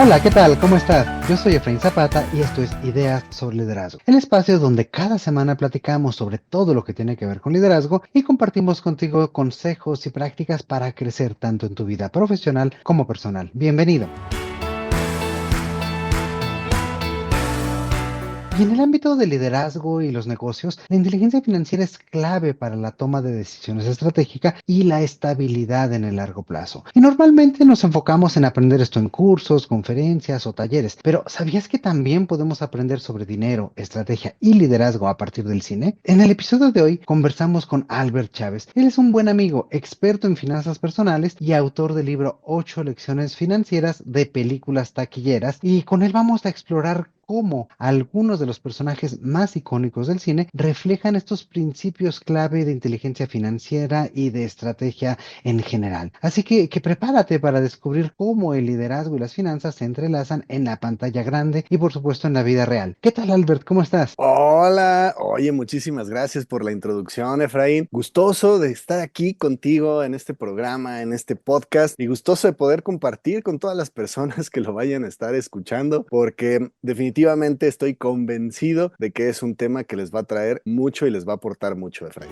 Hola, ¿qué tal? ¿Cómo estás? Yo soy Efraín Zapata y esto es Ideas sobre Liderazgo, el espacio donde cada semana platicamos sobre todo lo que tiene que ver con liderazgo y compartimos contigo consejos y prácticas para crecer tanto en tu vida profesional como personal. Bienvenido. Y en el ámbito del liderazgo y los negocios, la inteligencia financiera es clave para la toma de decisiones estratégicas y la estabilidad en el largo plazo. Y normalmente nos enfocamos en aprender esto en cursos, conferencias o talleres, pero ¿sabías que también podemos aprender sobre dinero, estrategia y liderazgo a partir del cine? En el episodio de hoy conversamos con Albert Chávez. Él es un buen amigo, experto en finanzas personales y autor del libro 8 lecciones financieras de películas taquilleras, y con él vamos a explorar cómo algunos de los personajes más icónicos del cine reflejan estos principios clave de inteligencia financiera y de estrategia en general. Así que prepárate para descubrir cómo el liderazgo y las finanzas se entrelazan en la pantalla grande y por supuesto en la vida real. ¿Qué tal, Albert? ¿Cómo estás? Hola, oye, muchísimas gracias por la introducción, Efraín. Gustoso de estar aquí contigo en este programa, en este podcast, y gustoso de poder compartir con todas las personas que lo vayan a estar escuchando, porque definitivamente estoy convencido de que es un tema que les va a traer mucho y les va a aportar mucho, Efraín.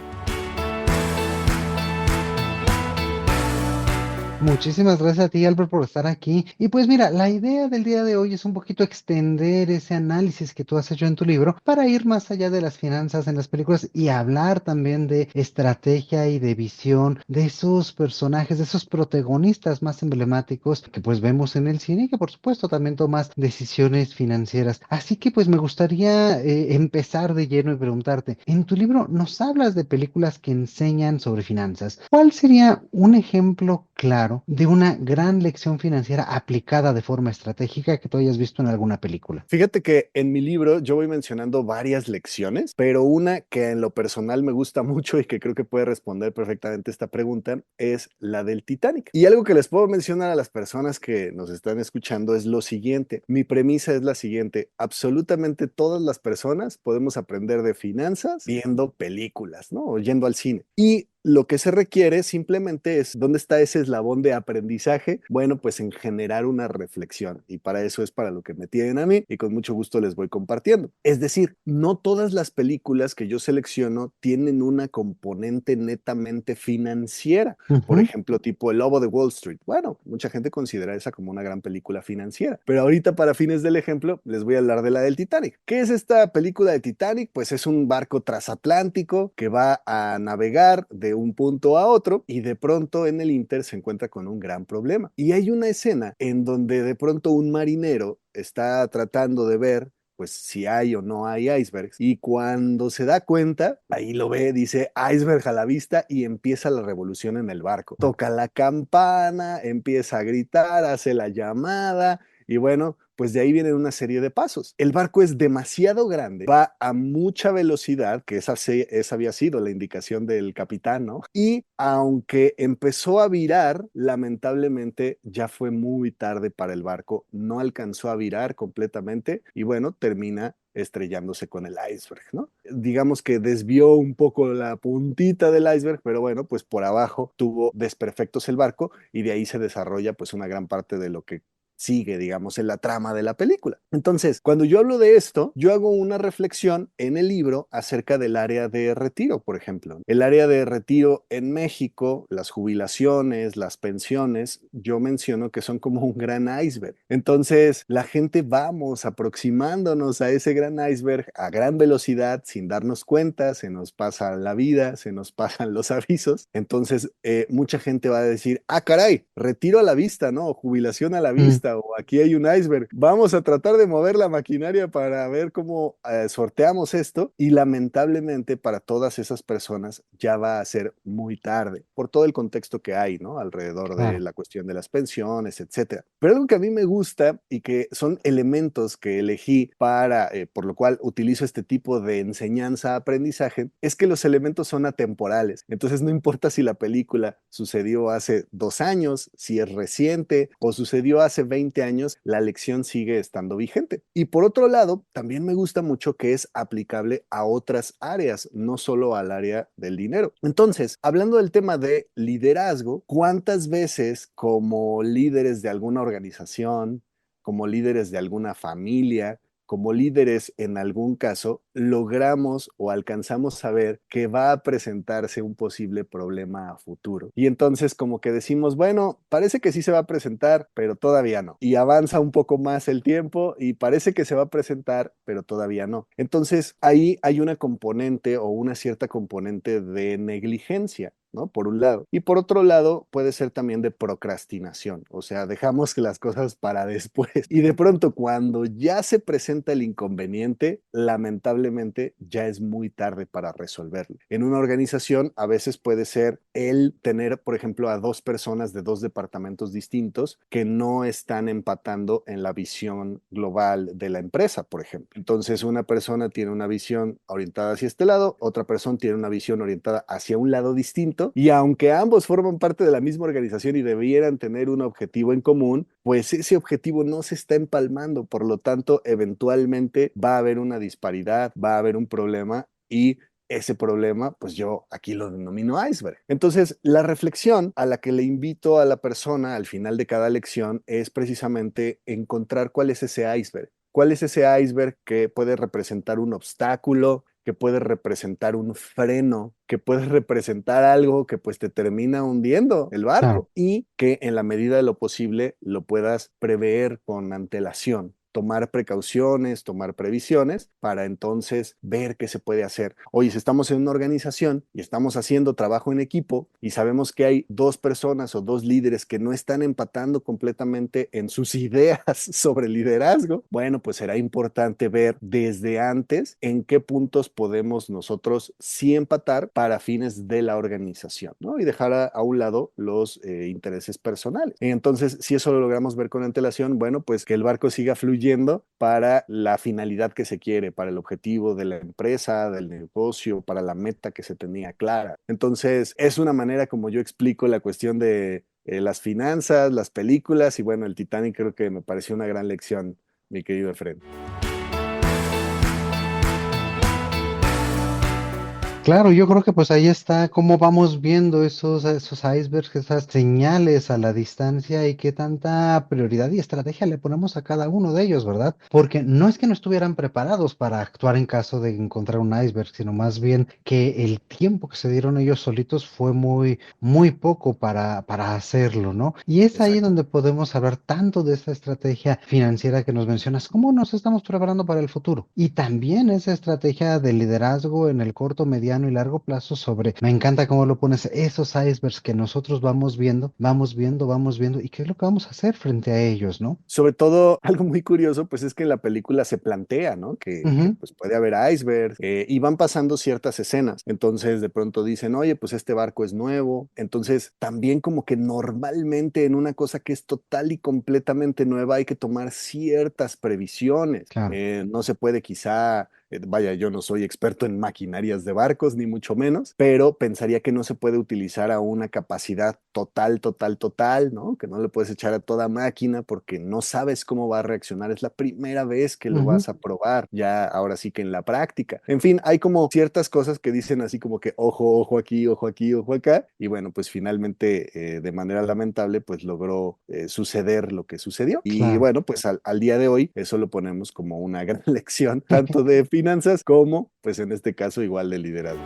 Muchísimas gracias a ti, Albert, por estar aquí. Y pues mira, la idea del día de hoy es un poquito extender ese análisis que tú has hecho en tu libro para ir más allá de las finanzas en las películas y hablar también de estrategia y de visión de esos personajes, de esos protagonistas más emblemáticos que pues vemos en el cine y que por supuesto también tomas decisiones financieras. Así que pues me gustaría empezar de lleno y preguntarte, en tu libro nos hablas de películas que enseñan sobre finanzas. ¿Cuál sería un ejemplo claro de una gran lección financiera aplicada de forma estratégica que tú hayas visto en alguna película? Fíjate que en mi libro yo voy mencionando varias lecciones, pero una que en lo personal me gusta mucho y que creo que puede responder perfectamente esta pregunta es la del Titanic. Y algo que les puedo mencionar a las personas que nos están escuchando es lo siguiente. Mi premisa es la siguiente. Absolutamente todas las personas podemos aprender de finanzas viendo películas, ¿no? O yendo al cine. Y lo que se requiere simplemente es, ¿dónde está ese eslabón de aprendizaje? Bueno, pues en generar una reflexión, y para eso es para lo que me tienen a mí y con mucho gusto les voy compartiendo. Es decir, no todas las películas que yo selecciono tienen una componente netamente financiera. Por Ujú. ejemplo, tipo El Lobo de Wall Street. Bueno, mucha gente considera esa como una gran película financiera, pero ahorita para fines del ejemplo les voy a hablar de la del Titanic. ¿Qué es esta película de Titanic? Pues es un barco transatlántico que va a navegar de un punto a otro y de pronto en el Inter se encuentra con un gran problema. Y hay una escena en donde de pronto un marinero está tratando de ver pues si hay o no hay icebergs. Y cuando se da cuenta, ahí lo ve, dice iceberg a la vista y empieza la revolución en el barco. Toca la campana, empieza a gritar, hace la llamada y bueno, pues de ahí vienen una serie de pasos. El barco es demasiado grande, va a mucha velocidad, que esa había sido la indicación del capitán, ¿no? Y aunque empezó a virar, lamentablemente ya fue muy tarde para el barco, no alcanzó a virar completamente y bueno, termina estrellándose con el iceberg, ¿no? Digamos que desvió un poco la puntita del iceberg, pero bueno, pues por abajo tuvo desperfectos el barco y de ahí se desarrolla pues una gran parte de lo que sigue, digamos, en la trama de la película. Entonces, cuando yo hablo de esto, yo hago una reflexión en el libro acerca del área de retiro, por ejemplo. El área de retiro en México, las jubilaciones, las pensiones, yo menciono que son como un gran iceberg. Entonces, la gente vamos aproximándonos a ese gran iceberg a gran velocidad, sin darnos cuenta, se nos pasa la vida, se nos pasan los avisos. Entonces, mucha gente va a decir, ah, caray, retiro a la vista, ¿no? O jubilación a la Mm. vista, o aquí hay un iceberg. Vamos a tratar de mover la maquinaria para ver cómo sorteamos esto. Y lamentablemente para todas esas personas ya va a ser muy tarde, por todo el contexto que hay, ¿no? Alrededor de Claro. la cuestión de las pensiones, etcétera. Pero algo que a mí me gusta y que son elementos que elegí para, por lo cual utilizo este tipo de enseñanza-aprendizaje, es que los elementos son atemporales. Entonces no importa si la película sucedió hace 2 años, si es reciente o sucedió hace 20 años, la lección sigue estando vigente. Y por otro lado, también me gusta mucho que es aplicable a otras áreas, no solo al área del dinero. Entonces, hablando del tema de liderazgo, ¿cuántas veces como líderes de alguna organización, como líderes de alguna familia, como líderes en algún caso, logramos o alcanzamos a ver que va a presentarse un posible problema a futuro. Y entonces como que decimos, bueno, parece que sí se va a presentar, pero todavía no. Y avanza un poco más el tiempo y parece que se va a presentar, pero todavía no. Entonces ahí hay una componente o una cierta componente de negligencia, ¿no? Por un lado. Y por otro lado, puede ser también de procrastinación, o sea, dejamos que las cosas para después. Y de pronto, cuando ya se presenta el inconveniente, lamentablemente ya es muy tarde para resolverlo. En una organización, a veces puede ser el tener, por ejemplo, a dos personas de dos departamentos distintos que no están empatando en la visión global de la empresa, por ejemplo. Entonces, una persona tiene una visión orientada hacia este lado, otra persona tiene una visión orientada hacia un lado distinto, y aunque ambos forman parte de la misma organización y debieran tener un objetivo en común, pues ese objetivo no se está empalmando, por lo tanto, eventualmente va a haber una disparidad, va a haber un problema y ese problema, pues yo aquí lo denomino iceberg. Entonces, la reflexión a la que le invito a la persona al final de cada lección es precisamente encontrar cuál es ese iceberg. ¿Cuál es ese iceberg que puede representar un obstáculo, que puede representar un freno, que puede representar algo que pues te termina hundiendo el Claro. barco y que en la medida de lo posible lo puedas prever con antelación? Tomar precauciones, tomar previsiones para entonces ver qué se puede hacer. Oye, si estamos en una organización y estamos haciendo trabajo en equipo y sabemos que hay dos personas o dos líderes que no están empatando completamente en sus ideas sobre liderazgo, bueno, pues será importante ver desde antes en qué puntos podemos nosotros sí empatar para fines de la organización, ¿no? Y dejar a un lado los intereses personales. Entonces, si eso lo logramos ver con antelación, bueno, pues que el barco siga fluyendo para la finalidad que se quiere, para el objetivo de la empresa, del negocio, para la meta que se tenía clara. Entonces, es una manera como yo explico la cuestión de las finanzas, las películas y bueno, el Titanic creo que me pareció una gran lección, mi querido Efren. Claro, yo creo que pues ahí está cómo vamos viendo esos icebergs, esas señales a la distancia y qué tanta prioridad y estrategia le ponemos a cada uno de ellos, ¿verdad? Porque no es que no estuvieran preparados para actuar en caso de encontrar un iceberg, sino más bien que el tiempo que se dieron ellos solitos fue muy poco para hacerlo, ¿no? Y es ahí Exacto. donde podemos hablar tanto de esta estrategia financiera que nos mencionas, cómo nos estamos preparando para el futuro. Y también esa estrategia de liderazgo en el corto, mediano y largo plazo sobre, me encanta cómo lo pones, esos icebergs que nosotros vamos viendo, y qué es lo que vamos a hacer frente a ellos, ¿no? Sobre todo, algo muy curioso, pues es que en la película se plantea, ¿no? Que Ujú, pues puede haber icebergs y van pasando ciertas escenas. Entonces, de pronto dicen, oye, pues este barco es nuevo. Entonces, también como que normalmente en una cosa que es total y completamente nueva hay que tomar ciertas previsiones. claro. No se puede quizá vaya, yo no soy experto en maquinarias de barcos, ni mucho menos, pero pensaría que no se puede utilizar a una capacidad total, ¿no? Que no le puedes echar a toda máquina porque no sabes cómo va a reaccionar. Es la primera vez que lo Ujú, vas a probar, ya ahora sí que en la práctica. En fin, hay como ciertas cosas que dicen así como que ojo aquí, ojo aquí, ojo acá. Y bueno, pues finalmente, de manera lamentable, pues logró suceder lo que sucedió. Y claro. bueno, pues al día de hoy, eso lo ponemos como una gran lección, tanto de finanzas como, pues en este caso, igual de liderazgo.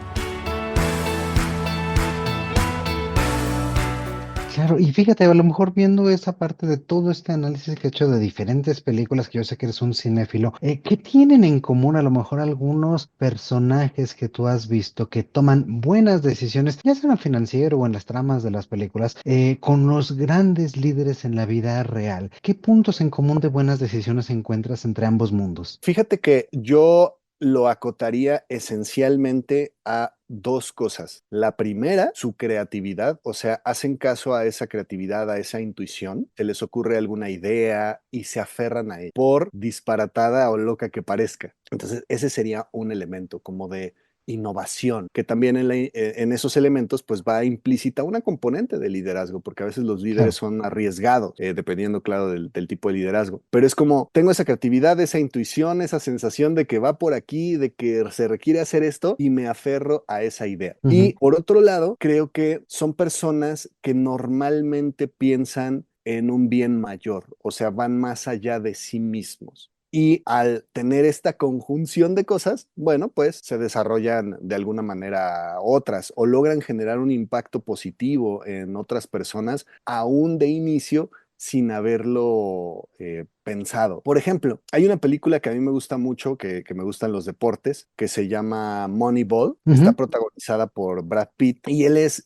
Claro, y fíjate, a lo mejor viendo esa parte de todo este análisis que he hecho de diferentes películas, que yo sé que eres un cinéfilo, ¿qué tienen en común a lo mejor algunos personajes que tú has visto que toman buenas decisiones, ya sea en el financiero o en las tramas de las películas, con los grandes líderes en la vida real? ¿Qué puntos en común de buenas decisiones encuentras entre ambos mundos? Fíjate que yo lo acotaría esencialmente a dos cosas. La primera, su creatividad, o sea, hacen caso a esa creatividad, a esa intuición, se les ocurre alguna idea y se aferran a ella, por disparatada o loca que parezca. Entonces, ese sería un elemento como de innovación, que también en esos elementos pues va implícita una componente de liderazgo, porque a veces los líderes Claro. son arriesgados, dependiendo, claro, del tipo de liderazgo. Pero es como, tengo esa creatividad, esa intuición, esa sensación de que va por aquí, de que se requiere hacer esto y me aferro a esa idea. Ujú, Y por otro lado, creo que son personas que normalmente piensan en un bien mayor, o sea, van más allá de sí mismos. Y al tener esta conjunción de cosas, bueno, pues se desarrollan de alguna manera otras o logran generar un impacto positivo en otras personas aún de inicio sin haberlo pensado. Por ejemplo, hay una película que a mí me gusta mucho, que me gustan los deportes, que se llama Moneyball. Está Ujú. protagonizada por Brad Pitt y él es,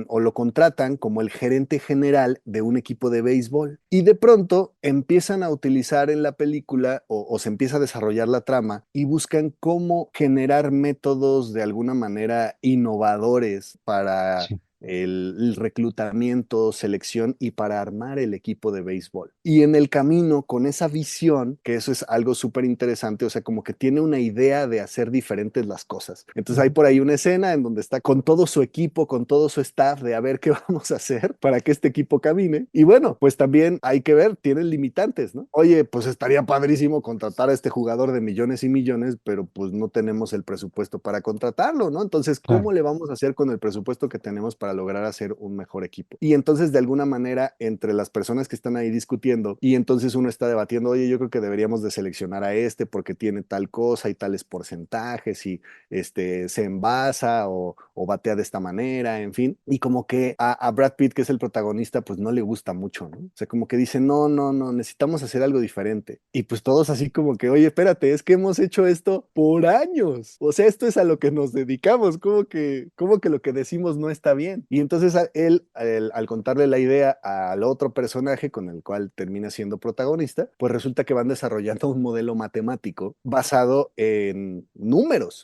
o lo contratan como el gerente general de un equipo de béisbol. Y de pronto empiezan a utilizar en la película o se empieza a desarrollar la trama y buscan cómo generar métodos de alguna manera innovadores para Sí. el reclutamiento, selección y para armar el equipo de béisbol. Y en el camino, con esa visión, que eso es algo súper interesante, o sea, como que tiene una idea de hacer diferentes las cosas. Entonces hay Ujú. por ahí una escena en donde está con todo su equipo, con todo su staff, de a ver qué vamos a hacer para que este equipo camine. Y bueno, pues también hay que ver, tienen limitantes, ¿no? Oye, pues estaría padrísimo contratar a este jugador de millones y millones, pero pues no tenemos el presupuesto para contratarlo, ¿no? Entonces, Claro. ¿cómo le vamos a hacer con el presupuesto que tenemos para lograr hacer un mejor equipo? Y entonces, de alguna manera, entre las personas que están ahí discutiendo, y entonces uno está debatiendo, oye, yo creo que deberíamos de seleccionar a este porque tiene tal cosa y tales porcentajes y se envasa o batea de esta manera, en fin. Y como que a Brad Pitt, que es el protagonista, pues no le gusta mucho, ¿no? O sea, como que dice, no, no, no, necesitamos hacer algo diferente. Y pues todos así como que, oye, espérate, es que hemos hecho esto por años. O sea, esto es a lo que nos dedicamos, como que lo que decimos no está bien. Y entonces él, al contarle la idea al otro personaje con el cual termina siendo protagonista, pues resulta que van desarrollando un modelo matemático basado en números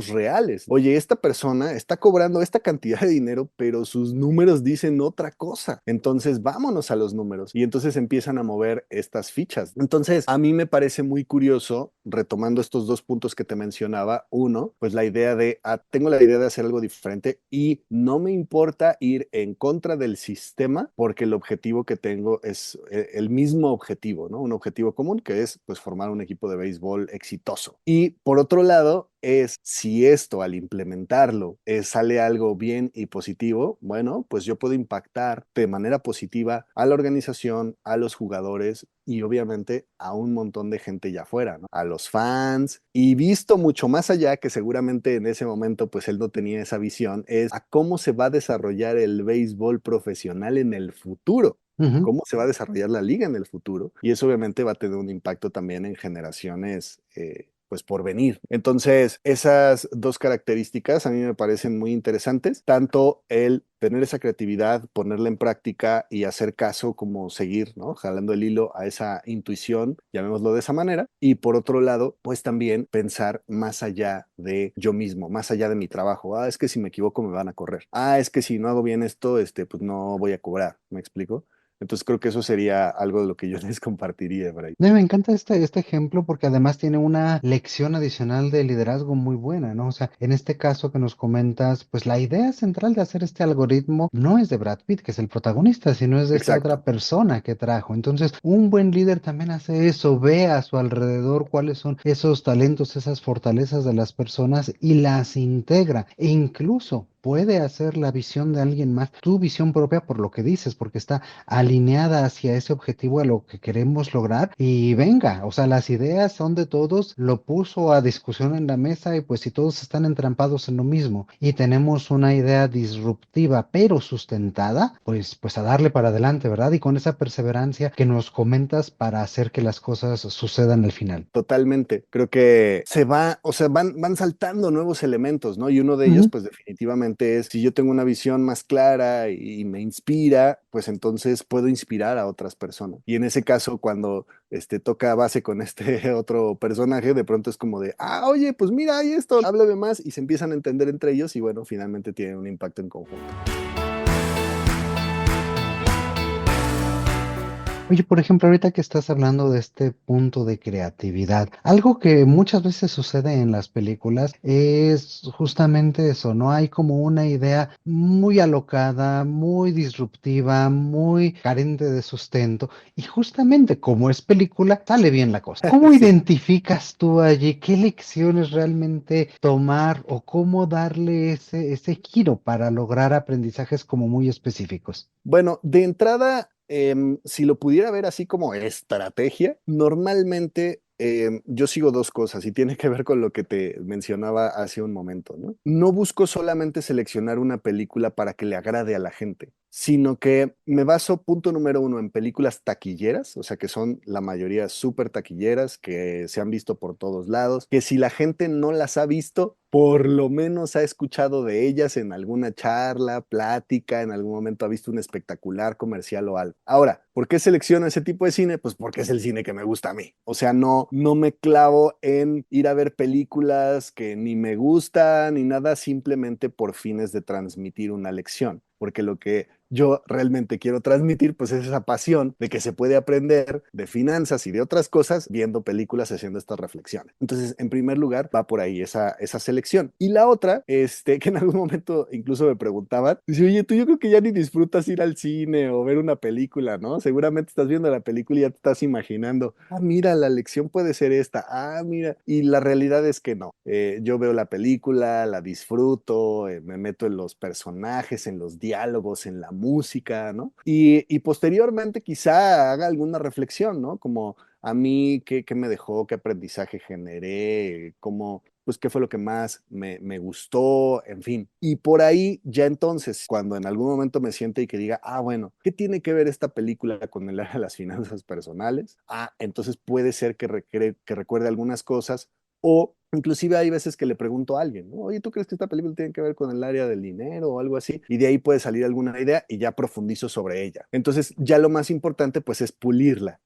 reales. Oye, esta persona está cobrando esta cantidad de dinero, pero sus números dicen otra cosa. Entonces, vámonos a los números. Y entonces empiezan a mover estas fichas. Entonces, a mí me parece muy curioso, retomando estos dos puntos que te mencionaba. Uno, pues la idea de, tengo la idea de hacer algo diferente y no me importa ir en contra del sistema porque el objetivo que tengo es el mismo objetivo, ¿no? Un objetivo común que es pues formar un equipo de béisbol exitoso. Y por otro lado, es si esto al implementarlo sale algo bien y positivo, bueno, pues yo puedo impactar de manera positiva a la organización, a los jugadores y obviamente a un montón de gente ya afuera, ¿no? A los fans y visto mucho más allá, que seguramente en ese momento pues él no tenía esa visión, es a cómo se va a desarrollar el béisbol profesional en el futuro. Ujú. Cómo se va a desarrollar la liga en el futuro. Y eso obviamente va a tener un impacto también en generaciones pues por venir. Entonces, esas dos características a mí me parecen muy interesantes, tanto el tener esa creatividad, ponerla en práctica y hacer caso, como seguir, ¿no? Jalando el hilo a esa intuición, llamémoslo de esa manera, y por otro lado, pues también pensar más allá de yo mismo, más allá de mi trabajo. Es que si me equivoco me van a correr. Es que si no hago bien esto, pues no voy a cobrar. ¿Me explico? Entonces creo que eso sería algo de lo que yo les compartiría, Bray. No, me encanta este ejemplo porque además tiene una lección adicional de liderazgo muy buena, ¿no? O sea, en este caso que nos comentas, pues la idea central de hacer este algoritmo no es de Brad Pitt, que es el protagonista, sino es de esta Exacto. otra persona que trajo. Entonces, un buen líder también hace eso, ve a su alrededor cuáles son esos talentos, esas fortalezas de las personas y las integra. E incluso puede hacer la visión de alguien más, tu visión propia por lo que dices, porque está alineada hacia ese objetivo a lo que queremos lograr y venga, o sea, las ideas son de todos, lo puso a discusión en la mesa y pues si todos están entrampados en lo mismo y tenemos una idea disruptiva pero sustentada, pues a darle para adelante, ¿verdad? Y con esa perseverancia que nos comentas para hacer que las cosas sucedan al final. Totalmente. Creo que o sea, van saltando nuevos elementos, ¿no? Y uno de ellos, Ujú. pues definitivamente es, si yo tengo una visión más clara y me inspira, pues entonces puedo inspirar a otras personas. Y en ese caso, cuando toca base con este otro personaje, de pronto es como de, oye, pues mira, hay esto, háblame más, y se empiezan a entender entre ellos y bueno, finalmente tienen un impacto en conjunto. Oye, por ejemplo, ahorita que estás hablando de este punto de creatividad, algo que muchas veces sucede en las películas es justamente eso, ¿no? Hay como una idea muy alocada, muy disruptiva, muy carente de sustento y justamente como es película, sale bien la cosa. ¿Cómo Sí. identificas tú allí qué lecciones realmente tomar o cómo darle ese giro para lograr aprendizajes como muy específicos? Bueno, de entrada Si lo pudiera ver así como estrategia, normalmente yo sigo dos cosas y tiene que ver con lo que te mencionaba hace un momento, ¿no? No busco solamente seleccionar una película para que le agrade a la gente, sino que me baso, punto número uno, en películas taquilleras, o sea, que son la mayoría súper taquilleras, que se han visto por todos lados, que si la gente no las ha visto, por lo menos ha escuchado de ellas en alguna charla, plática, en algún momento ha visto un espectacular comercial o algo. Ahora, ¿por qué selecciono ese tipo de cine? Pues porque es el cine que me gusta a mí. O sea, no me clavo en ir a ver películas que ni me gustan ni nada, simplemente por fines de transmitir una lección. Porque lo que yo realmente quiero transmitir, pues es esa pasión de que se puede aprender de finanzas y de otras cosas viendo películas, haciendo estas reflexiones. Entonces, en primer lugar, va por ahí esa selección. Y la otra, que en algún momento incluso me preguntaban, dice, oye, tú yo creo que ya ni disfrutas ir al cine o ver una película, ¿no? Seguramente estás viendo la película y ya te estás imaginando, ah, mira, la lección puede ser esta, ah, mira. Y la realidad es que no. Yo veo la película, la disfruto, me meto en los personajes, en los diálogos, en la música, ¿no? Y posteriormente quizá haga alguna reflexión, ¿no? Como a mí, ¿qué me dejó? ¿Qué aprendizaje generé? ¿Cómo, pues, qué fue lo que más me gustó? En fin. Y por ahí ya entonces, cuando en algún momento me siente y que diga, ah, bueno, ¿qué tiene que ver esta película con el área de las finanzas personales? Ah, entonces puede ser que recuerde algunas cosas o inclusive hay veces que le pregunto a alguien, ¿no? Oye, ¿tú crees que esta película tiene que ver con el área del dinero o algo así? Y de ahí puede salir alguna idea y ya profundizo sobre ella. Entonces, ya lo más importante pues es pulirla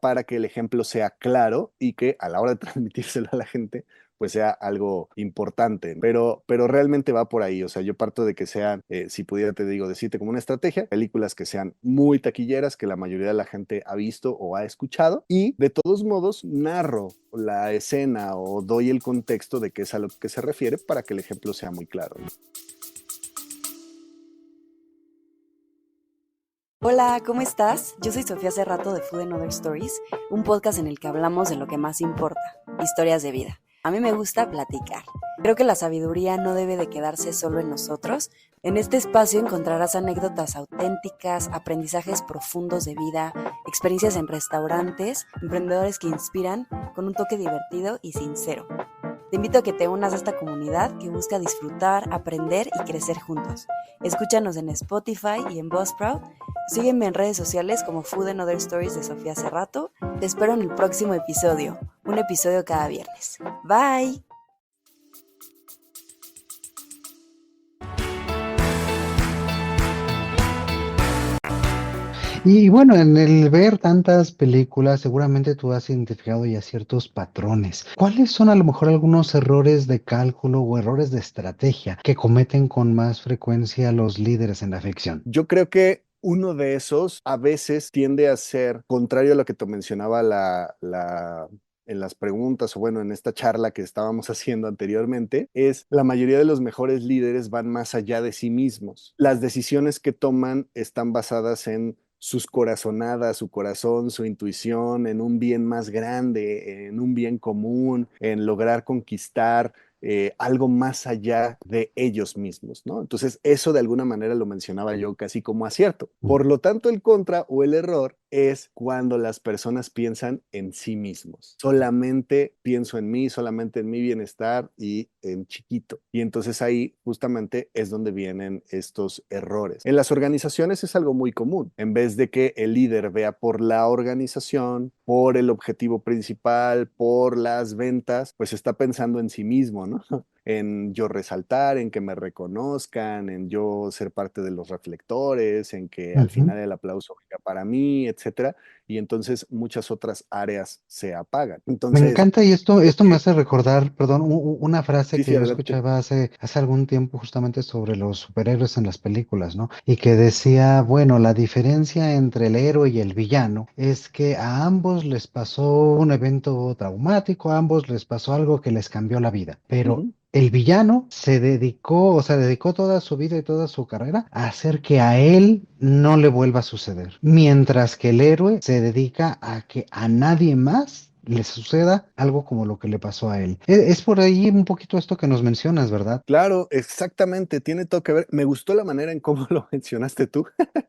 para que el ejemplo sea claro y que a la hora de transmitírselo a la gente pues sea algo importante, pero realmente va por ahí, o sea, yo parto de que sean, si pudiera te digo, decirte como una estrategia, películas que sean muy taquilleras, que la mayoría de la gente ha visto o ha escuchado, y de todos modos narro la escena o doy el contexto de qué es a lo que se refiere para que el ejemplo sea muy claro. Hola, ¿cómo estás? Yo soy Sofía Cerrato de Food and Other Stories, un podcast en el que hablamos de lo que más importa, historias de vida. A mí me gusta platicar. Creo que la sabiduría no debe de quedarse solo en nosotros. En este espacio encontrarás anécdotas auténticas, aprendizajes profundos de vida, experiencias en restaurantes, emprendedores que inspiran con un toque divertido y sincero. Te invito a que te unas a esta comunidad que busca disfrutar, aprender y crecer juntos. Escúchanos en Spotify y en Buzzsprout. Sígueme en redes sociales como Food and Other Stories de Sofía Cerrato. Te espero en el próximo episodio, un episodio cada viernes. Bye. Y bueno, en el ver tantas películas, seguramente tú has identificado ya ciertos patrones. ¿Cuáles son a lo mejor algunos errores de cálculo o errores de estrategia que cometen con más frecuencia los líderes en la ficción? Yo creo que uno de esos a veces tiende a ser contrario a lo que te mencionaba en las preguntas o bueno, en esta charla que estábamos haciendo anteriormente, es la mayoría de los mejores líderes van más allá de sí mismos. Las decisiones que toman están basadas en sus corazonadas, su corazón, su intuición, en un bien más grande, en un bien común, en lograr conquistar algo más allá de ellos mismos, ¿no? Entonces, eso de alguna manera lo mencionaba yo casi como acierto. Por lo tanto, el contra o el error es cuando las personas piensan en sí mismos. Solamente pienso en mí, solamente en mi bienestar y en chiquito. Y entonces ahí justamente es donde vienen estos errores. En las organizaciones es algo muy común. En vez de que el líder vea por la organización, por el objetivo principal, por las ventas, pues está pensando en sí mismo, ¿no? En yo resaltar, en que me reconozcan, en yo ser parte de los reflectores, en que al Ujú. final el aplauso venga para mí, etcétera. Y entonces muchas otras áreas se apagan. Me Entonces, encanta y esto me hace recordar, perdón, una frase sí, que sí, yo adelante. escuchaba hace algún tiempo justamente sobre los superhéroes en las películas, ¿no? Y que decía, bueno, la diferencia entre el héroe y el villano es que a ambos les pasó un evento traumático, a ambos les pasó algo que les cambió la vida, pero Ujú. el villano se dedicó, o sea, dedicó toda su vida y toda su carrera a hacer que a él no le vuelva a suceder, mientras que el héroe se dedica a que a nadie más le suceda algo como lo que le pasó a él. Es por ahí un poquito esto que nos mencionas, ¿verdad? Claro, exactamente, tiene todo que ver. Me gustó la manera en cómo lo mencionaste tú.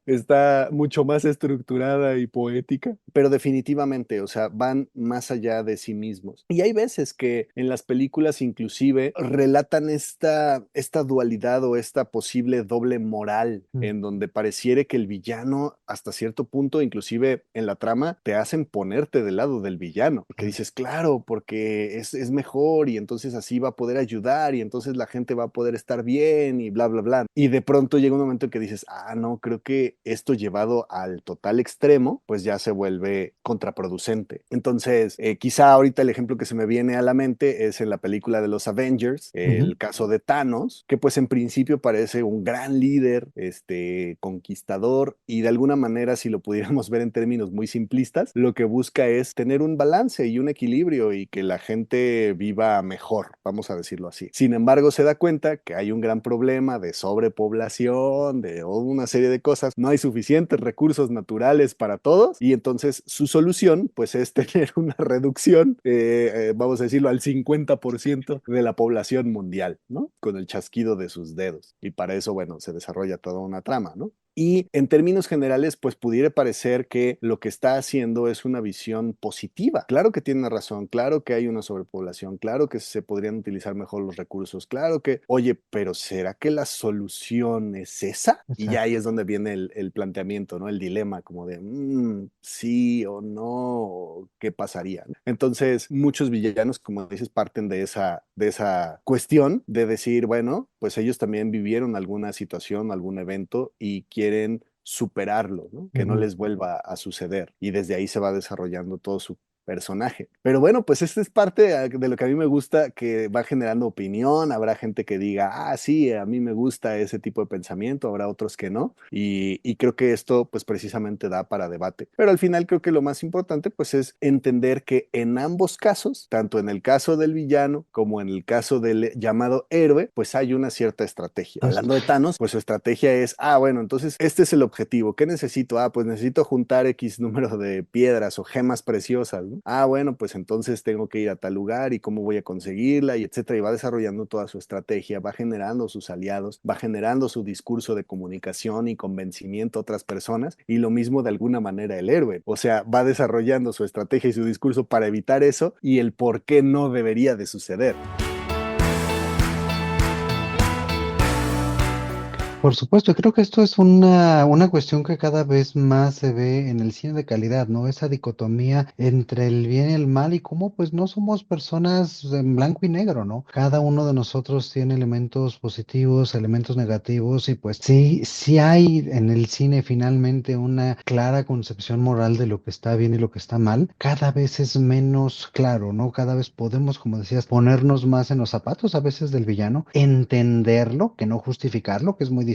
Está mucho más estructurada y poética, pero definitivamente, o sea, van más allá de sí mismos. Y hay veces que en las películas inclusive relatan esta dualidad o esta posible doble moral, Mm. en donde pareciere que el villano, hasta cierto punto, inclusive en la trama, te hacen ponerte del lado del villano, porque dices, claro, porque es mejor y entonces así va a poder ayudar y entonces la gente va a poder estar bien y bla, bla, bla. Y de pronto llega un momento en que dices, ah, no, creo que esto llevado al total extremo, pues ya se vuelve contraproducente. Entonces, quizá ahorita el ejemplo que se me viene a la mente es en la película de los Avengers, el caso de Thanos, que pues en principio parece un gran líder, conquistador, y de alguna manera, si lo pudiéramos ver en términos muy simplistas, lo que busca es tener un balance y un equilibrio y que la gente viva mejor, vamos a decirlo así. Sin embargo, se da cuenta que hay un gran problema de sobrepoblación, de una serie de cosas, no hay suficientes recursos naturales para todos, y entonces su solución pues es tener una reducción, vamos a decirlo, al 50% de la población mundial, ¿no? Con el chasquido de sus dedos. Y para eso, bueno, se desarrolla toda una trama, ¿no? Y en términos generales, pues pudiera parecer que lo que está haciendo es una visión positiva. Claro que tiene razón, claro que hay una sobrepoblación, claro que se podrían utilizar mejor los recursos, claro que, oye, pero ¿será que la solución es esa? Y ya ahí Exacto. es donde viene el planteamiento, ¿no? El dilema como de, sí o no, ¿qué pasaría? Entonces, muchos villanos, como dices, parten de esa cuestión de decir, bueno, pues ellos también vivieron alguna situación, algún evento y quieren superarlo, ¿no? Que no Ujú. les vuelva a suceder. Y desde ahí se va desarrollando todo su personaje. Pero bueno, pues esta es parte de lo que a mí me gusta, que va generando opinión. Habrá gente que diga, ah, sí, a mí me gusta ese tipo de pensamiento, habrá otros que no. Y creo que esto pues precisamente da para debate. Pero al final creo que lo más importante pues es entender que en ambos casos, tanto en el caso del villano como en el caso del llamado héroe, pues hay una cierta estrategia. Eso. Hablando de Thanos, pues su estrategia es, ah, bueno, entonces este es el objetivo. ¿Qué necesito? Ah, pues necesito juntar X número de piedras o gemas preciosas, ¿no? Ah, bueno, pues entonces tengo que ir a tal lugar y cómo voy a conseguirla y etcétera. Y va desarrollando toda su estrategia, va generando sus aliados, va generando su discurso de comunicación y convencimiento a otras personas, y lo mismo de alguna manera el héroe. O sea, va desarrollando su estrategia y su discurso para evitar eso y el por qué no debería de suceder. Por supuesto, y creo que esto es una cuestión que cada vez más se ve en el cine de calidad, ¿no? Esa dicotomía entre el bien y el mal y cómo pues no somos personas en blanco y negro, ¿no? Cada uno de nosotros tiene elementos positivos, elementos negativos y pues sí, sí hay en el cine finalmente una clara concepción moral de lo que está bien y lo que está mal. Cada vez es menos claro, ¿no? Cada vez podemos, como decías, ponernos más en los zapatos a veces del villano, entenderlo, que no justificarlo, que es muy distinto,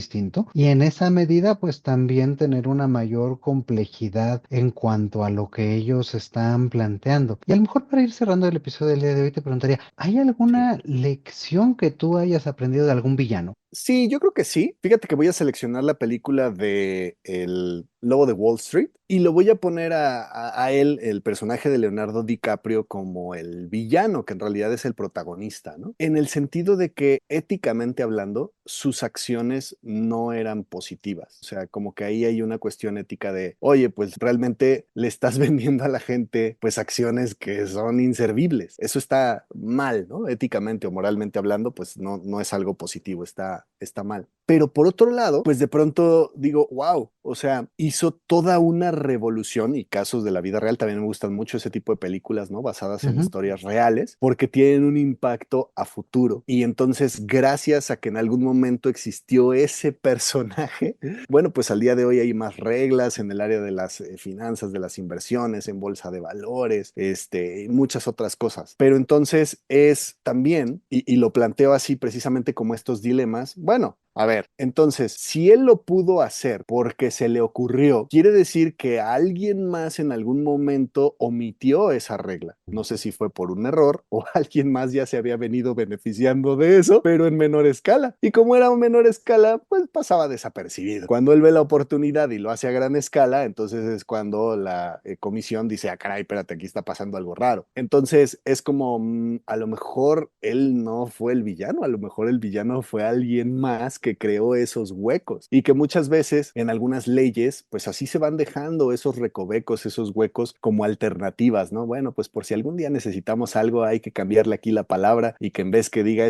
y en esa medida pues también tener una mayor complejidad en cuanto a lo que ellos están planteando. Y a lo mejor para ir cerrando el episodio del día de hoy te preguntaría, ¿hay Sí. alguna lección que tú hayas aprendido de algún villano? Sí, yo creo que sí. Fíjate que voy a seleccionar la película de El Lobo de Wall Street y lo voy a poner a él, el personaje de Leonardo DiCaprio, como el villano, que en realidad es el protagonista, ¿no? En el sentido de que, éticamente hablando, sus acciones no eran positivas. O sea, como que ahí hay una cuestión ética de, oye, pues realmente le estás vendiendo a la gente, pues acciones que son inservibles. Eso está mal, ¿no? Éticamente o moralmente hablando, pues no es algo positivo, está mal. Pero por otro lado, pues de pronto digo, wow, o sea, hizo toda una revolución, y casos de la vida real, también me gustan mucho ese tipo de películas, ¿no? Basadas en Ujú. historias reales, porque tienen un impacto a futuro. Y entonces, gracias a que en algún momento existió ese personaje, bueno, pues al día de hoy hay más reglas en el área de las finanzas, de las inversiones, en bolsa de valores, y muchas otras cosas. Pero entonces es también, y lo planteo así precisamente como estos dilemas, bueno, A ver, entonces, si él lo pudo hacer porque se le ocurrió, quiere decir que alguien más en algún momento omitió esa regla. No sé si fue por un error o alguien más ya se había venido beneficiando de eso, pero en menor escala. Y como era menor escala, pues pasaba desapercibido. Cuando él ve la oportunidad y lo hace a gran escala, entonces es cuando la comisión dice, ah, caray, espérate, aquí está pasando algo raro. Entonces es como, a lo mejor él no fue el villano, a lo mejor el villano fue alguien más que creó esos huecos y que muchas veces en algunas leyes, pues así se van dejando esos recovecos, esos huecos como alternativas, ¿no? Bueno, pues por si algún día necesitamos algo, hay que cambiarle aquí la palabra y que en vez que diga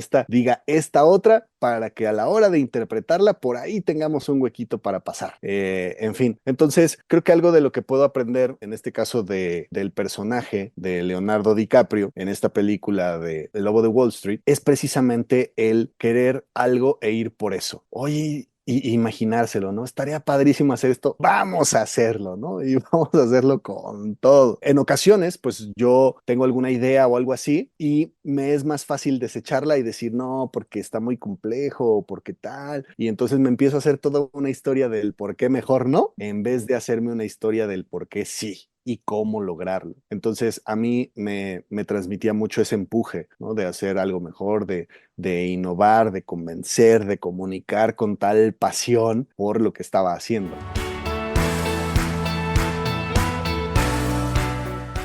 esta otra, para que a la hora de interpretarla, por ahí tengamos un huequito para pasar. En fin, entonces creo que algo de lo que puedo aprender, en este caso del personaje de Leonardo DiCaprio, en esta película de El Lobo de Wall Street, es precisamente el querer algo e ir por eso. Oye, y imaginárselo, ¿no? Estaría padrísimo hacer esto, vamos a hacerlo, ¿no? Y vamos a hacerlo con todo. En ocasiones, pues yo tengo alguna idea o algo así y me es más fácil desecharla y decir, no, porque está muy complejo o porque tal. Y entonces me empiezo a hacer toda una historia del por qué mejor no, en vez de hacerme una historia del por qué sí y cómo lograrlo. Entonces a mí me transmitía mucho ese empuje, ¿no? De hacer algo mejor, de innovar, de convencer, de comunicar con tal pasión por lo que estaba haciendo.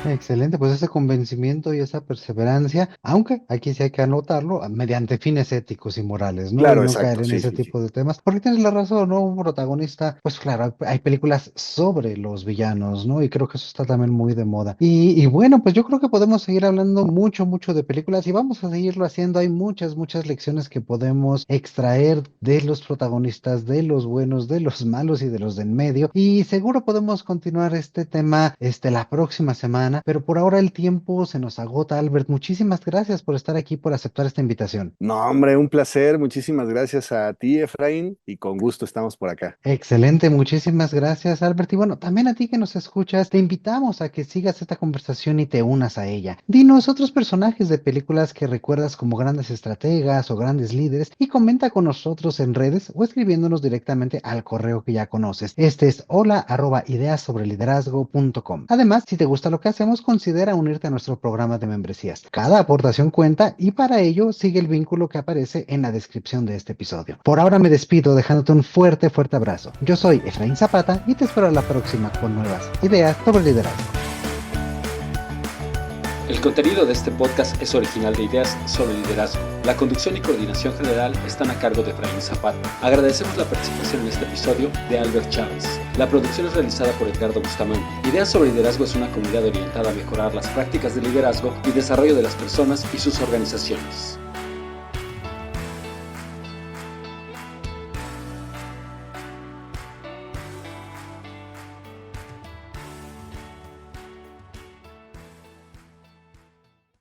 Excelente, pues ese convencimiento y esa perseverancia, aunque aquí sí hay que anotarlo, mediante fines éticos y morales, ¿no? Y Claro, no caer exacto, en sí, ese sí, sí. tipo de temas, porque tienes la razón, ¿no? Un protagonista, pues claro, hay películas sobre los villanos, ¿no? Y creo que eso está también muy de moda. Y bueno, pues yo creo que podemos seguir hablando mucho, mucho de películas y vamos a seguirlo haciendo. Hay muchas, muchas lecciones que podemos extraer de los protagonistas, de los buenos, de los malos y de los de en medio. Y seguro podemos continuar este tema, la próxima semana. Pero por ahora el tiempo se nos agota, Albert. Muchísimas gracias por estar aquí, por aceptar esta invitación. No, hombre, un placer. Muchísimas gracias a ti, Efraín, y con gusto estamos por acá. Excelente, muchísimas gracias, Albert. Y bueno, también a ti que nos escuchas, te invitamos a que sigas esta conversación y te unas a ella. Dinos otros personajes de películas que recuerdas como grandes estrategas o grandes líderes y comenta con nosotros en redes o escribiéndonos directamente al correo que ya conoces. Este es hola@ideasobreliderazgo.com. Además, si te gusta lo que hacemos, considera unirte a nuestro programa de membresías. Cada aportación cuenta y para ello sigue el vínculo que aparece en la descripción de este episodio. Por ahora me despido dejándote un fuerte, fuerte abrazo. Yo soy Efraín Zapata y te espero a la próxima con nuevas ideas sobre liderazgo. El contenido de este podcast es original de Ideas sobre Liderazgo. La conducción y coordinación general están a cargo de Efraín Zapata. Agradecemos la participación en este episodio de Albert Chávez. La producción es realizada por Edgardo Bustamante. Ideas sobre Liderazgo es una comunidad orientada a mejorar las prácticas de liderazgo y desarrollo de las personas y sus organizaciones.